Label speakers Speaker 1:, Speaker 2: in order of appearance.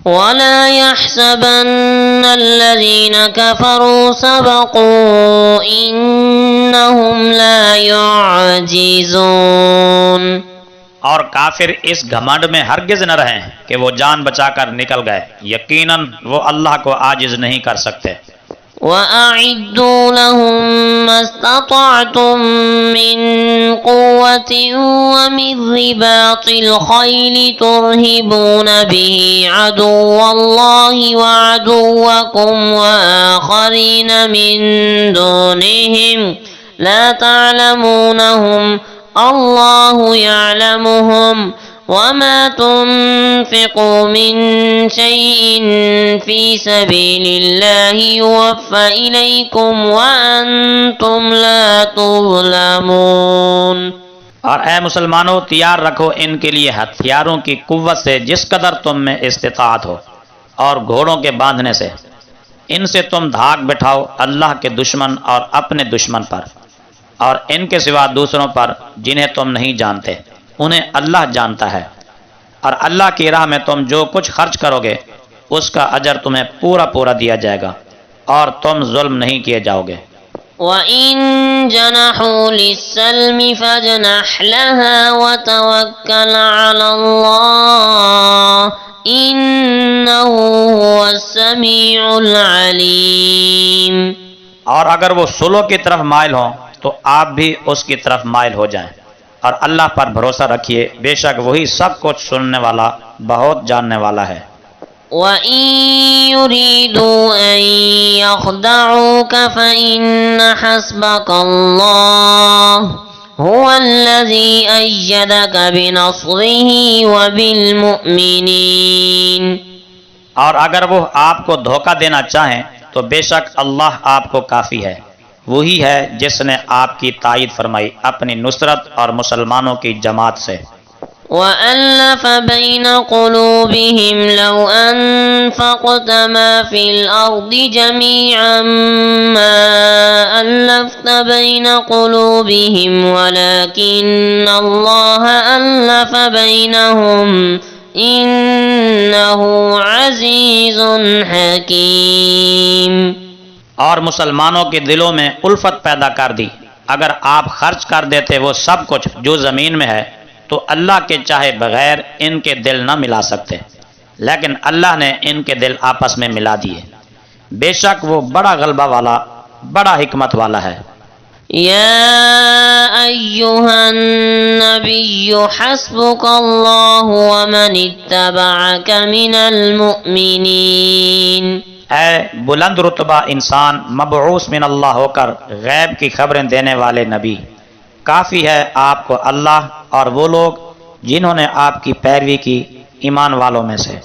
Speaker 1: ولا يحسبن الذين كفروا سبقوا إنهم لا يعجزون۔
Speaker 2: اور کافر اس گھمنڈ میں ہرگز نہ رہیں کہ وہ جان بچا کر نکل گئے، یقیناً وہ اللہ کو عاجز نہیں کر سکتے۔
Speaker 1: وَأَعِدُّوا لَهُم مَّا اسْتَطَعْتُم مِّن قُوَّةٍ وَمِن رِّبَاطِ الْخَيْلِ تُرْهِبُونَ بِهِ عَدُوَّ اللَّهِ وَعَدُوَّكُمْ وَآخَرِينَ مِن دُونِهِمْ لَا تَعْلَمُونَهُمْ اللَّهُ يَعْلَمُهُمْ وَمَا تُنفِقُوا مِن شَيْءٍ فِي سَبِيلِ اللَّهِ يُوَفَّ إِلَيْكُمْ وَأَنتُمْ لَا تُظْلَمُونَ۔
Speaker 2: اور اے مسلمانوں، تیار رکھو ان کے لیے ہتھیاروں کی قوت سے جس قدر تم میں استطاعت ہو، اور گھوڑوں کے باندھنے سے۔ ان سے تم دھاگ بٹھاؤ اللہ کے دشمن اور اپنے دشمن پر، اور ان کے سوا دوسروں پر جنہیں تم نہیں جانتے، انہیں اللہ جانتا ہے۔ اور اللہ کی راہ میں تم جو کچھ خرچ کرو گے اس کا اجر تمہیں پورا پورا دیا جائے گا، اور تم ظلم نہیں کیے جاؤ گے۔
Speaker 1: وَإِن جَنَحُوا لِلسَّلْمِ فَاجْنَحْ لَهَا وَتَوَكَّلْ عَلَى اللَّهِ إِنَّهُ هُوَ السَّمِيعُ الْعَلِيمُ۔
Speaker 2: اور اگر وہ صلح کی طرف مائل ہوں تو آپ بھی اس کی طرف مائل ہو جائیں، اور اللہ پر بھروسہ رکھیے، بے شک وہی سب کچھ سننے والا، بہت جاننے والا ہے۔
Speaker 1: وَإِن يُرِيدُوا أَن يَخْدَعُوكَ فَإِنَّ حَسْبَكَ اللَّهُ هُوَ الَّذِي أَيَّدَكَ بِنَصْرِهِ وَبِالْمُؤْمِنِينَ۔
Speaker 2: اور اگر وہ آپ کو دھوکہ دینا چاہیں تو بے شک اللہ آپ کو کافی ہے، وہی ہے جس نے آپ کی تائید فرمائی اپنی نصرت اور مسلمانوں کی جماعت سے۔
Speaker 1: وَأَلَّفَ بَيْنَ قُلُوبِهِمْ لَوْ أَنفَقْتَ مَا فِي الْأَرْضِ جَمِيعًا مَّا أَلَّفْتَ بَيْنَ قُلُوبِهِمْ وَلَكِنَّ اللَّهَ أَلَّفَ بَيْنَهُمْ إِنَّهُ عَزِيزٌ حَكِيمٌ۔
Speaker 2: اور مسلمانوں کے دلوں میں الفت پیدا کر دی، اگر آپ خرچ کر دیتے وہ سب کچھ جو زمین میں ہے تو اللہ کے چاہے بغیر ان کے دل نہ ملا سکتے، لیکن اللہ نے ان کے دل آپس میں ملا دیے، بے شک وہ بڑا غلبہ والا، بڑا حکمت والا ہے۔
Speaker 1: یا ایہا النبی حسبک اللہ ومن اتبعک من المؤمنین۔
Speaker 2: اے بلند رتبہ انسان، مبعوث من اللہ ہو کر غیب کی خبریں دینے والے نبی، کافی ہے آپ کو اللہ اور وہ لوگ جنہوں نے آپ کی پیروی کی ایمان والوں میں سے۔